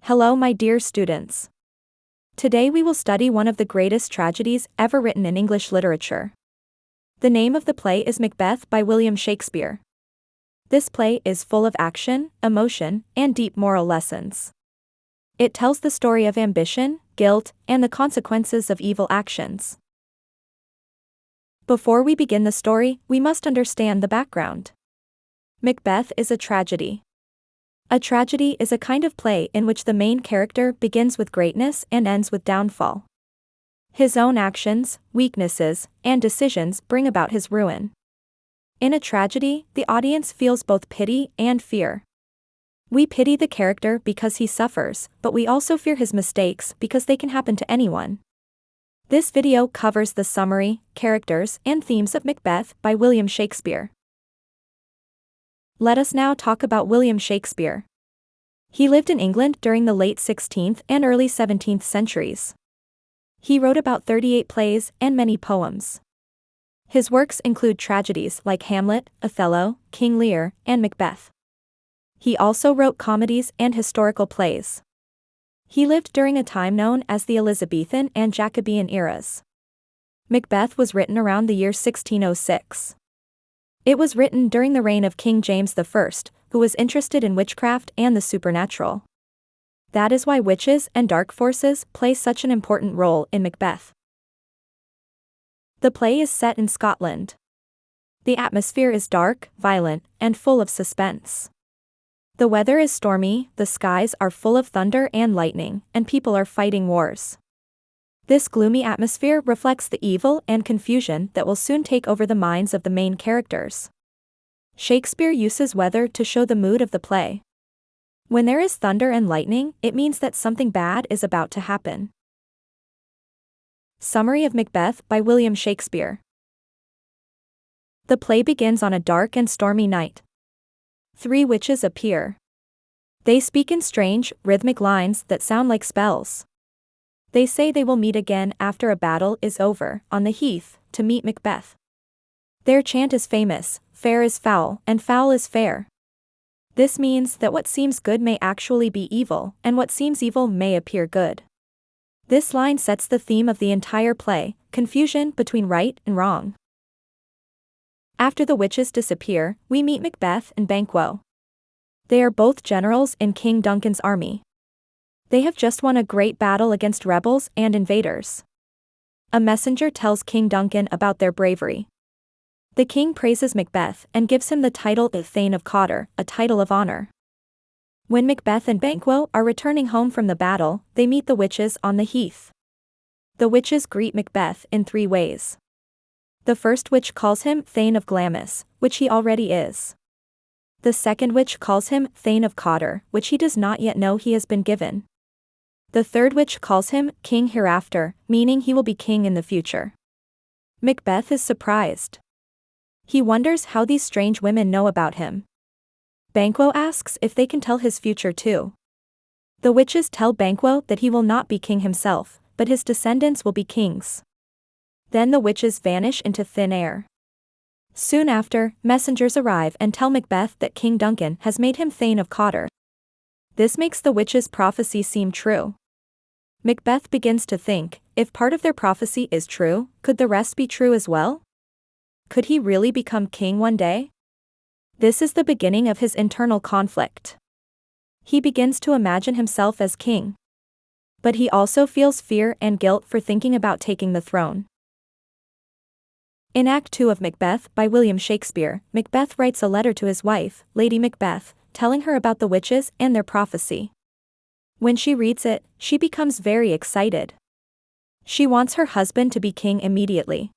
Hello, my dear students. Today we will study one of the greatest tragedies ever written in English literature. The name of the play is Macbeth by William Shakespeare. This play is full of action, emotion, and deep moral lessons. It tells the story of ambition, guilt, and the consequences of evil actions. Before we begin the story, we must understand the background. Macbeth is a tragedy. A tragedy is a kind of play in which the main character begins with greatness and ends with downfall. His own actions, weaknesses, and decisions bring about his ruin. In a tragedy, the audience feels both pity and fear. We pity the character because he suffers, but we also fear his mistakes because they can happen to anyone. This video covers the summary, characters, and themes of Macbeth by William Shakespeare. Let us now talk about William Shakespeare. He lived in England during the late 16th and early 17th centuries. He wrote about 38 plays and many poems. His works include tragedies like Hamlet, Othello, King Lear, and Macbeth. He also wrote comedies and historical plays. He lived during a time known as the Elizabethan and Jacobean eras. Macbeth was written around the year 1606. It was written during the reign of King James I, who was interested in witchcraft and the supernatural. That is why witches and dark forces play such an important role in Macbeth. The play is set in Scotland. The atmosphere is dark, violent, and full of suspense. The weather is stormy, the skies are full of thunder and lightning, and people are fighting wars. This gloomy atmosphere reflects the evil and confusion that will soon take over the minds of the main characters. Shakespeare uses weather to show the mood of the play. When there is thunder and lightning, it means that something bad is about to happen. Summary of Macbeth by William Shakespeare. The play begins on a dark and stormy night. 3 witches appear. They speak in strange, rhythmic lines that sound like spells. They say they will meet again after a battle is over, on the heath, to meet Macbeth. Their chant is famous: fair is foul, and foul is fair. This means that what seems good may actually be evil, and what seems evil may appear good. This line sets the theme of the entire play: confusion between right and wrong. After the witches disappear, we meet Macbeth and Banquo. They are both generals in King Duncan's army. They have just won a great battle against rebels and invaders. A messenger tells King Duncan about their bravery. The king praises Macbeth and gives him the title of Thane of Cawdor, a title of honor. When Macbeth and Banquo are returning home from the battle, they meet the witches on the heath. The witches greet Macbeth in 3 ways. The first witch calls him Thane of Glamis, which he already is. The second witch calls him Thane of Cawdor, which he does not yet know he has been given. The third witch calls him King Hereafter, meaning he will be king in the future. Macbeth is surprised. He wonders how these strange women know about him. Banquo asks if they can tell his future too. The witches tell Banquo that he will not be king himself, but his descendants will be kings. Then the witches vanish into thin air. Soon after, messengers arrive and tell Macbeth that King Duncan has made him Thane of Cawdor. This makes the witches' prophecy seem true. Macbeth begins to think, if part of their prophecy is true, could the rest be true as well? Could he really become king one day? This is the beginning of his internal conflict. He begins to imagine himself as king. But he also feels fear and guilt for thinking about taking the throne. In Act 2 of Macbeth by William Shakespeare, Macbeth writes a letter to his wife, Lady Macbeth, telling her about the witches and their prophecy. When she reads it, she becomes very excited. She wants her husband to be king immediately.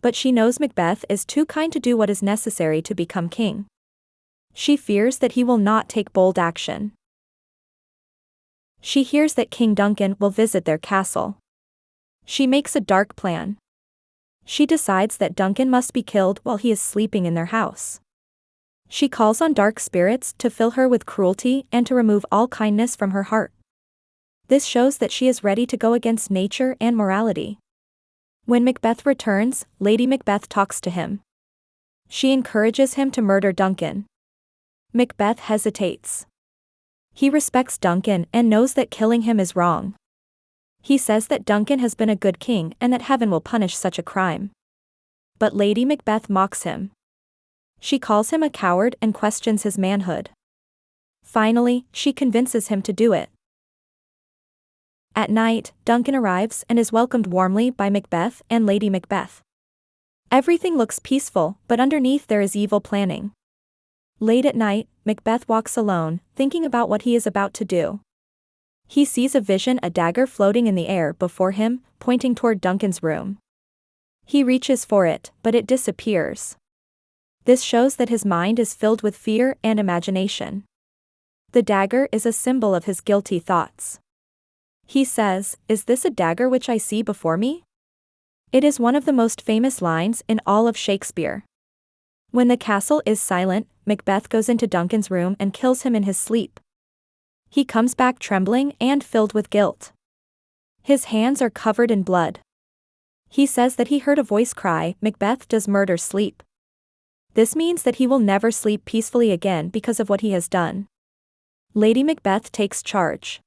But she knows Macbeth is too kind to do what is necessary to become king. She fears that he will not take bold action. She hears that King Duncan will visit their castle. She makes a dark plan. She decides that Duncan must be killed while he is sleeping in their house. She calls on dark spirits to fill her with cruelty and to remove all kindness from her heart. This shows that she is ready to go against nature and morality. When Macbeth returns, Lady Macbeth talks to him. She encourages him to murder Duncan. Macbeth hesitates. He respects Duncan and knows that killing him is wrong. He says that Duncan has been a good king and that heaven will punish such a crime. But Lady Macbeth mocks him. She calls him a coward and questions his manhood. Finally, she convinces him to do it. At night, Duncan arrives and is welcomed warmly by Macbeth and Lady Macbeth. Everything looks peaceful, but underneath there is evil planning. Late at night, Macbeth walks alone, thinking about what he is about to do. He sees a vision, a dagger floating in the air before him, pointing toward Duncan's room. He reaches for it, but it disappears. This shows that his mind is filled with fear and imagination. The dagger is a symbol of his guilty thoughts. He says, "Is this a dagger which I see before me?" It is one of the most famous lines in all of Shakespeare. When the castle is silent, Macbeth goes into Duncan's room and kills him in his sleep. He comes back trembling and filled with guilt. His hands are covered in blood. He says that he heard a voice cry, "Macbeth, does murder sleep?" This means that he will never sleep peacefully again because of what he has done. Lady Macbeth takes charge.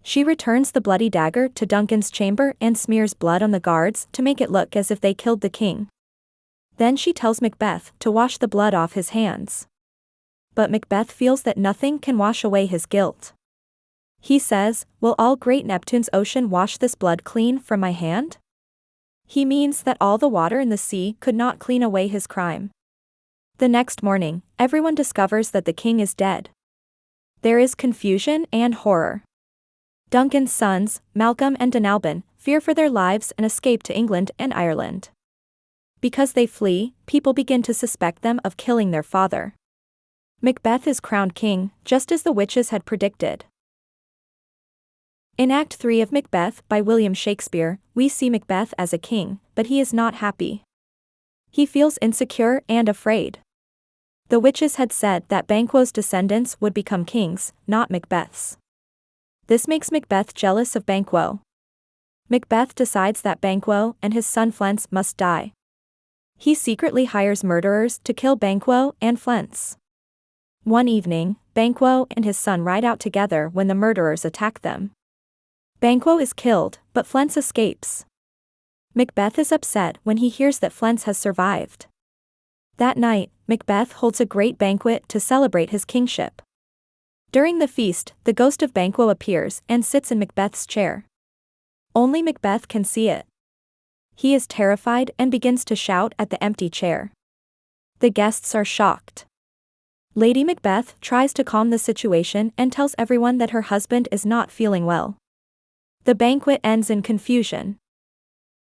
She returns the bloody dagger to Duncan's chamber and smears blood on the guards to make it look as if they killed the king. Then she tells Macbeth to wash the blood off his hands. But Macbeth feels that nothing can wash away his guilt. He says, "Will all great Neptune's ocean wash this blood clean from my hand?" He means that all the water in the sea could not clean away his crime. The next morning, everyone discovers that the king is dead. There is confusion and horror. Duncan's sons, Malcolm and Dunalban, fear for their lives and escape to England and Ireland. Because they flee, people begin to suspect them of killing their father. Macbeth is crowned king, just as the witches had predicted. In Act 3 of Macbeth by William Shakespeare, we see Macbeth as a king, but he is not happy. He feels insecure and afraid. The witches had said that Banquo's descendants would become kings, not Macbeth's. This makes Macbeth jealous of Banquo. Macbeth decides that Banquo and his son Flens must die. He secretly hires murderers to kill Banquo and Flens. One evening, Banquo and his son ride out together when the murderers attack them. Banquo is killed, but Flens escapes. Macbeth is upset when he hears that Flens has survived. That night, Macbeth holds a great banquet to celebrate his kingship. During the feast, the ghost of Banquo appears and sits in Macbeth's chair. Only Macbeth can see it. He is terrified and begins to shout at the empty chair. The guests are shocked. Lady Macbeth tries to calm the situation and tells everyone that her husband is not feeling well. The banquet ends in confusion.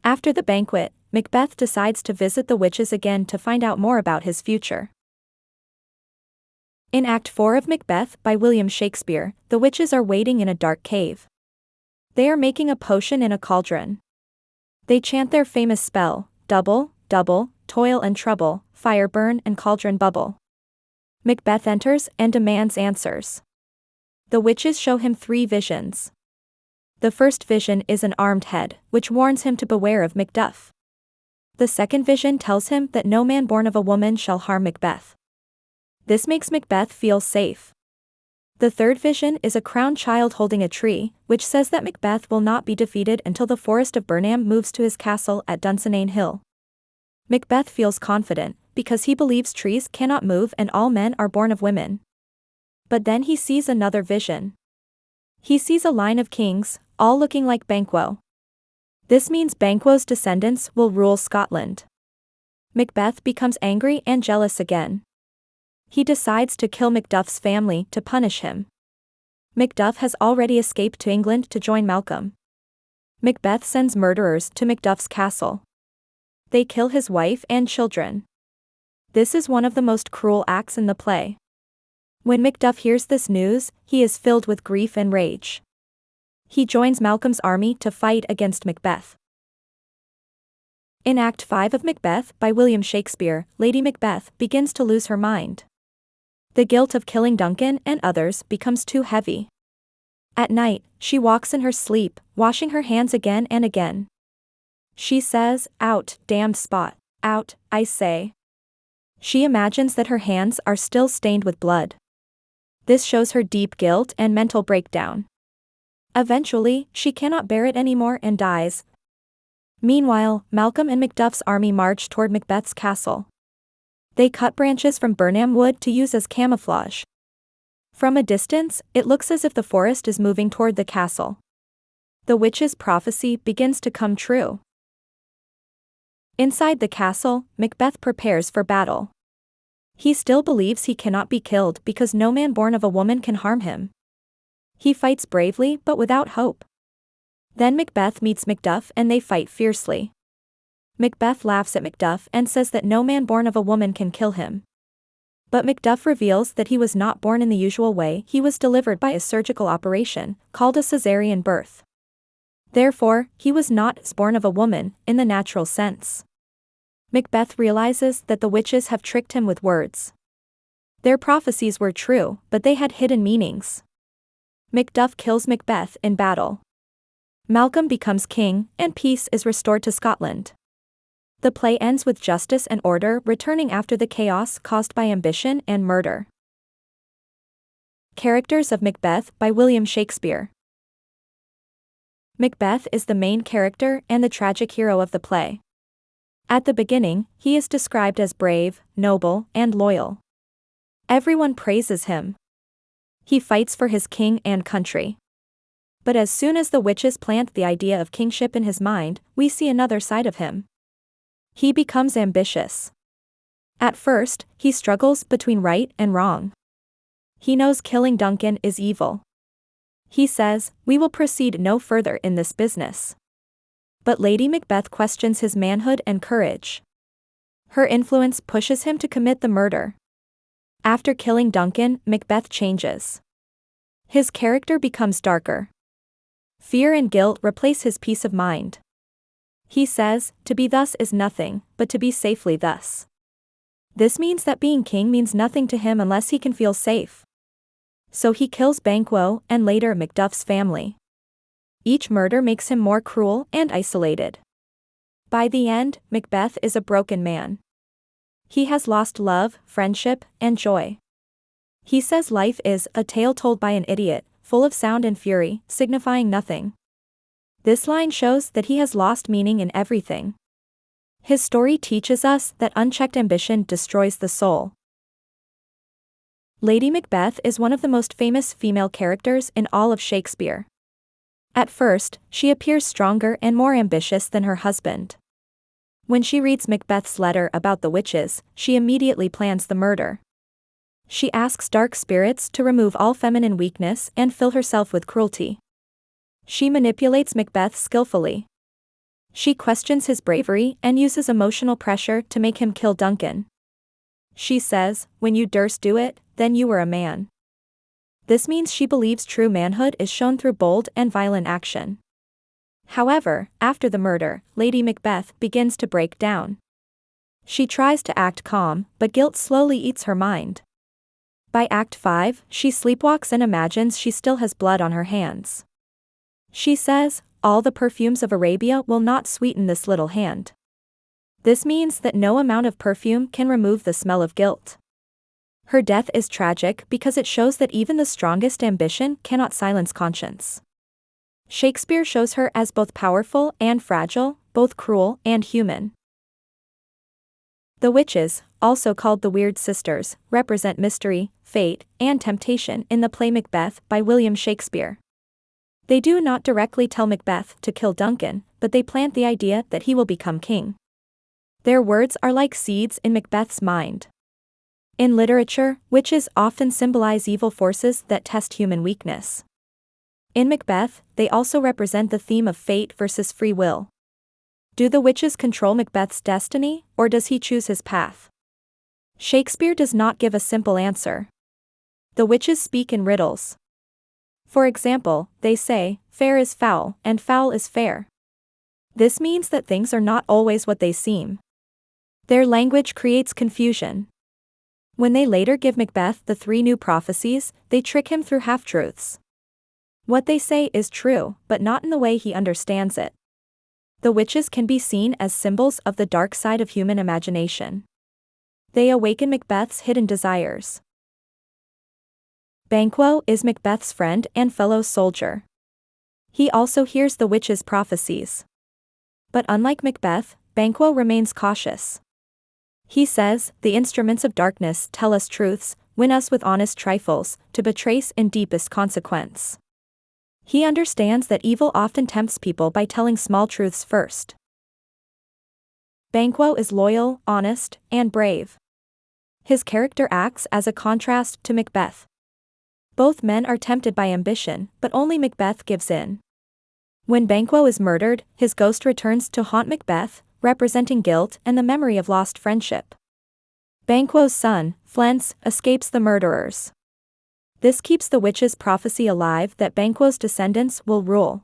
After the banquet, Macbeth decides to visit the witches again to find out more about his future. In Act 4 of Macbeth by William Shakespeare, the witches are waiting in a dark cave. They are making a potion in a cauldron. They chant their famous spell, double, double, toil and trouble, fire burn and cauldron bubble. Macbeth enters and demands answers. The witches show him 3 visions. The first vision is an armed head, which warns him to beware of Macduff. The second vision tells him that no man born of a woman shall harm Macbeth. This makes Macbeth feel safe. The third vision is a crowned child holding a tree, which says that Macbeth will not be defeated until the Forest of Burnham moves to his castle at Dunsinane Hill. Macbeth feels confident, because he believes trees cannot move and all men are born of women. But then he sees another vision. He sees a line of kings, all looking like Banquo. This means Banquo's descendants will rule Scotland. Macbeth becomes angry and jealous again. He decides to kill Macduff's family to punish him. Macduff has already escaped to England to join Malcolm. Macbeth sends murderers to Macduff's castle. They kill his wife and children. This is one of the most cruel acts in the play. When Macduff hears this news, he is filled with grief and rage. He joins Malcolm's army to fight against Macbeth. In Act 5 of Macbeth by William Shakespeare, Lady Macbeth begins to lose her mind. The guilt of killing Duncan and others becomes too heavy. At night, she walks in her sleep, washing her hands again and again. She says, "Out, damned spot, out, I say." She imagines that her hands are still stained with blood. This shows her deep guilt and mental breakdown. Eventually, she cannot bear it anymore and dies. Meanwhile, Malcolm and Macduff's army march toward Macbeth's castle. They cut branches from Burnham wood to use as camouflage. From a distance, it looks as if the forest is moving toward the castle. The witch's prophecy begins to come true. Inside the castle, Macbeth prepares for battle. He still believes he cannot be killed because no man born of a woman can harm him. He fights bravely but without hope. Then Macbeth meets Macduff and they fight fiercely. Macbeth laughs at Macduff and says that no man born of a woman can kill him. But Macduff reveals that he was not born in the usual way, he was delivered by a surgical operation, called a caesarean birth. Therefore, he was not born of a woman, in the natural sense. Macbeth realizes that the witches have tricked him with words. Their prophecies were true, but they had hidden meanings. Macduff kills Macbeth in battle. Malcolm becomes king, and peace is restored to Scotland. The play ends with justice and order returning after the chaos caused by ambition and murder. Characters of Macbeth by William Shakespeare. Macbeth is the main character and the tragic hero of the play. At the beginning, he is described as brave, noble, and loyal. Everyone praises him. He fights for his king and country. But as soon as the witches plant the idea of kingship in his mind, we see another side of him. He becomes ambitious. At first, he struggles between right and wrong. He knows killing Duncan is evil. He says, "We will proceed no further in this business." But Lady Macbeth questions his manhood and courage. Her influence pushes him to commit the murder. After killing Duncan, Macbeth changes. His character becomes darker. Fear and guilt replace his peace of mind. He says, "To be thus is nothing, but to be safely thus." This means that being king means nothing to him unless he can feel safe. So he kills Banquo and later Macduff's family. Each murder makes him more cruel and isolated. By the end, Macbeth is a broken man. He has lost love, friendship, and joy. He says life is a tale told by an idiot, full of sound and fury, signifying nothing. This line shows that he has lost meaning in everything. His story teaches us that unchecked ambition destroys the soul. Lady Macbeth is one of the most famous female characters in all of Shakespeare. At first, she appears stronger and more ambitious than her husband. When she reads Macbeth's letter about the witches, she immediately plans the murder. She asks dark spirits to remove all feminine weakness and fill herself with cruelty. She manipulates Macbeth skillfully. She questions his bravery and uses emotional pressure to make him kill Duncan. She says, "When you durst do it, then you were a man." This means she believes true manhood is shown through bold and violent action. However, after the murder, Lady Macbeth begins to break down. She tries to act calm, but guilt slowly eats her mind. By Act 5, she sleepwalks and imagines she still has blood on her hands. She says, "All the perfumes of Arabia will not sweeten this little hand." This means that no amount of perfume can remove the smell of guilt. Her death is tragic because it shows that even the strongest ambition cannot silence conscience. Shakespeare shows her as both powerful and fragile, both cruel and human. The witches, also called the Weird Sisters, represent mystery, fate, and temptation in the play Macbeth by William Shakespeare. They do not directly tell Macbeth to kill Duncan, but they plant the idea that he will become king. Their words are like seeds in Macbeth's mind. In literature, witches often symbolize evil forces that test human weakness. In Macbeth, they also represent the theme of fate versus free will. Do the witches control Macbeth's destiny, or does he choose his path? Shakespeare does not give a simple answer. The witches speak in riddles. For example, they say, "Fair is foul, and foul is fair." This means that things are not always what they seem. Their language creates confusion. When they later give Macbeth the 3 new prophecies, they trick him through half-truths. What they say is true, but not in the way he understands it. The witches can be seen as symbols of the dark side of human imagination. They awaken Macbeth's hidden desires. Banquo is Macbeth's friend and fellow soldier. He also hears the witch's prophecies. But unlike Macbeth, Banquo remains cautious. He says, "The instruments of darkness tell us truths, win us with honest trifles, to betrays in deepest consequence." He understands that evil often tempts people by telling small truths first. Banquo is loyal, honest, and brave. His character acts as a contrast to Macbeth. Both men are tempted by ambition, but only Macbeth gives in. When Banquo is murdered, his ghost returns to haunt Macbeth, representing guilt and the memory of lost friendship. Banquo's son, Flens, escapes the murderers. This keeps the witch's prophecy alive that Banquo's descendants will rule.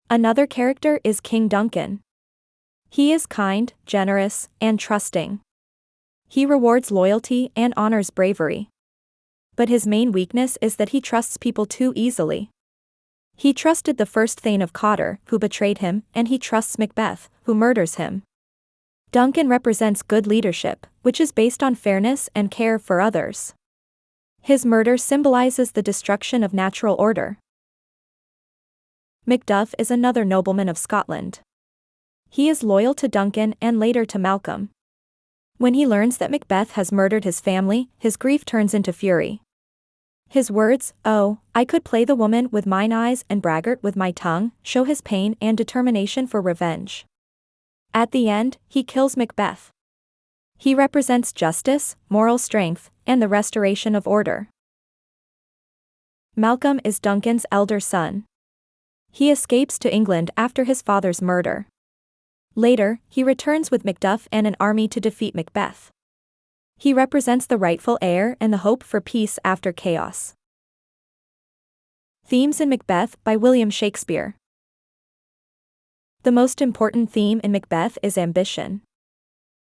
Another character is King Duncan. He is kind, generous, and trusting. He rewards loyalty and honors bravery. But his main weakness is that he trusts people too easily. He trusted the first Thane of Cawdor, who betrayed him, and he trusts Macbeth, who murders him. Duncan represents good leadership, which is based on fairness and care for others. His murder symbolizes the destruction of natural order. Macduff is another nobleman of Scotland. He is loyal to Duncan and later to Malcolm. When he learns that Macbeth has murdered his family, his grief turns into fury. His words, "Oh, I could play the woman with mine eyes and braggart with my tongue," show his pain and determination for revenge. At the end, he kills Macbeth. He represents justice, moral strength, and the restoration of order. Malcolm is Duncan's elder son. He escapes to England after his father's murder. Later, he returns with Macduff and an army to defeat Macbeth. He represents the rightful heir and the hope for peace after chaos. Themes in Macbeth by William Shakespeare. The most important theme in Macbeth is ambition.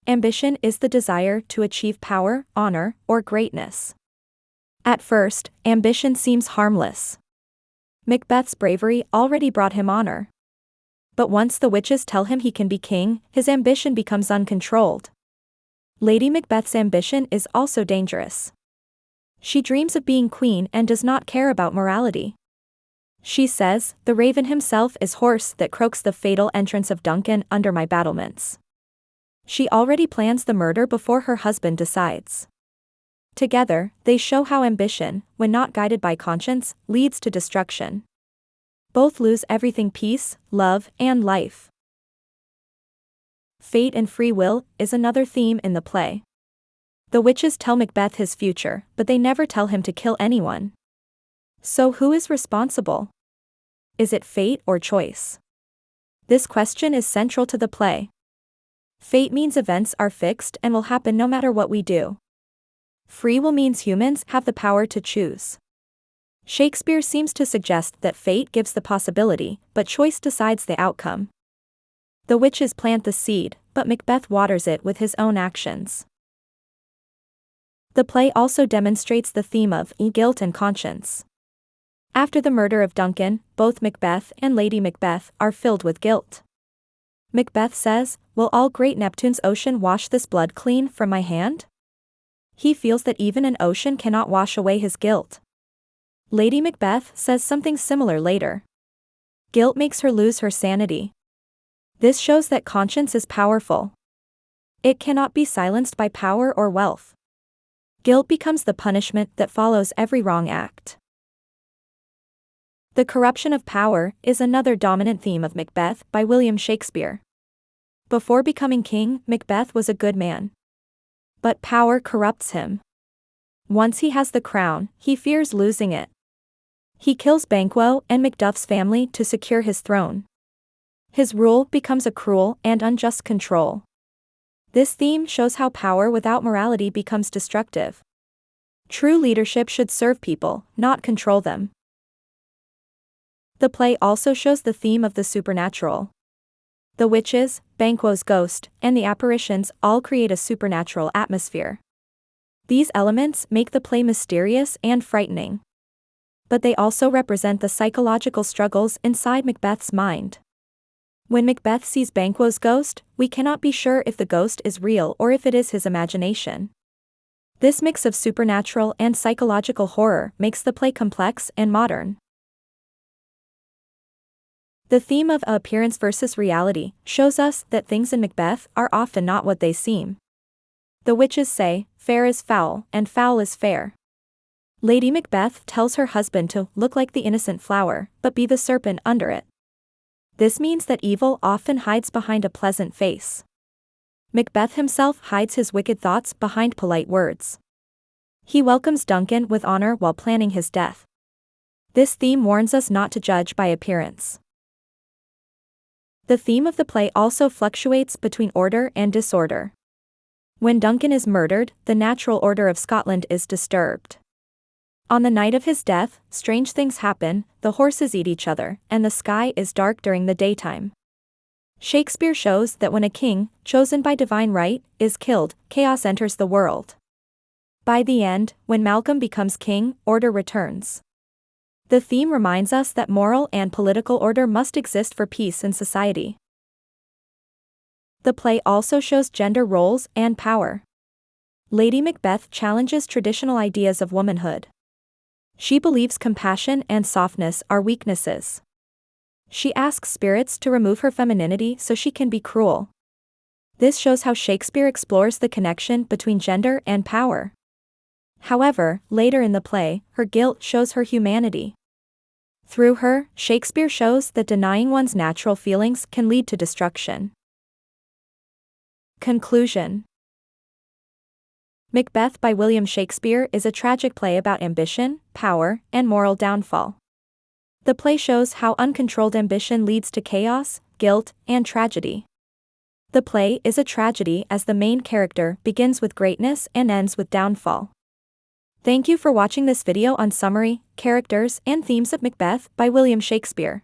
Ambition is the desire to achieve power, honor, or greatness. At first, ambition seems harmless. Macbeth's bravery already brought him honor. But once the witches tell him he can be king, his ambition becomes uncontrolled. Lady Macbeth's ambition is also dangerous. She dreams of being queen and does not care about morality. She says, "The raven himself is horse that croaks the fatal entrance of Duncan under my battlements." She already plans the murder before her husband decides. Together, they show how ambition, when not guided by conscience, leads to destruction. Both lose everything: peace, love, and life. Fate and free will is another theme in the play. The witches tell Macbeth his future, but they never tell him to kill anyone. So who is responsible? Is it fate or choice? This question is central to the play. Fate means events are fixed and will happen no matter what we do. Free will means humans have the power to choose. Shakespeare seems to suggest that fate gives the possibility, but choice decides the outcome. The witches plant the seed, but Macbeth waters it with his own actions. The play also demonstrates the theme of guilt and conscience. After the murder of Duncan, both Macbeth and Lady Macbeth are filled with guilt. Macbeth says, "Will all great Neptune's ocean wash this blood clean from my hand?" He feels that even an ocean cannot wash away his guilt. Lady Macbeth says something similar later. Guilt makes her lose her sanity. This shows that conscience is powerful. It cannot be silenced by power or wealth. Guilt becomes the punishment that follows every wrong act. The corruption of power is another dominant theme of Macbeth by William Shakespeare. Before becoming king, Macbeth was a good man. But power corrupts him. Once he has the crown, he fears losing it. He kills Banquo and Macduff's family to secure his throne. His rule becomes a cruel and unjust control. This theme shows how power without morality becomes destructive. True leadership should serve people, not control them. The play also shows the theme of the supernatural. The witches, Banquo's ghost, and the apparitions all create a supernatural atmosphere. These elements make the play mysterious and frightening. But they also represent the psychological struggles inside Macbeth's mind. When Macbeth sees Banquo's ghost, we cannot be sure if the ghost is real or if it is his imagination. This mix of supernatural and psychological horror makes the play complex and modern. The theme of appearance versus reality shows us that things in Macbeth are often not what they seem. The witches say, "Fair is foul, and foul is fair." Lady Macbeth tells her husband to look like the innocent flower, but be the serpent under it. This means that evil often hides behind a pleasant face. Macbeth himself hides his wicked thoughts behind polite words. He welcomes Duncan with honor while planning his death. This theme warns us not to judge by appearance. The theme of the play also fluctuates between order and disorder. When Duncan is murdered, the natural order of Scotland is disturbed. On the night of his death, strange things happen, the horses eat each other, and the sky is dark during the daytime. Shakespeare shows that when a king, chosen by divine right, is killed, chaos enters the world. By the end, when Malcolm becomes king, order returns. The theme reminds us that moral and political order must exist for peace in society. The play also shows gender roles and power. Lady Macbeth challenges traditional ideas of womanhood. She believes compassion and softness are weaknesses. She asks spirits to remove her femininity so she can be cruel. This shows how Shakespeare explores the connection between gender and power. However, later in the play, her guilt shows her humanity. Through her, Shakespeare shows that denying one's natural feelings can lead to destruction. Conclusion. Macbeth by William Shakespeare is a tragic play about ambition, power, and moral downfall. The play shows how uncontrolled ambition leads to chaos, guilt, and tragedy. The play is a tragedy as the main character begins with greatness and ends with downfall. Thank you for watching this video on summary, characters, and themes of Macbeth by William Shakespeare.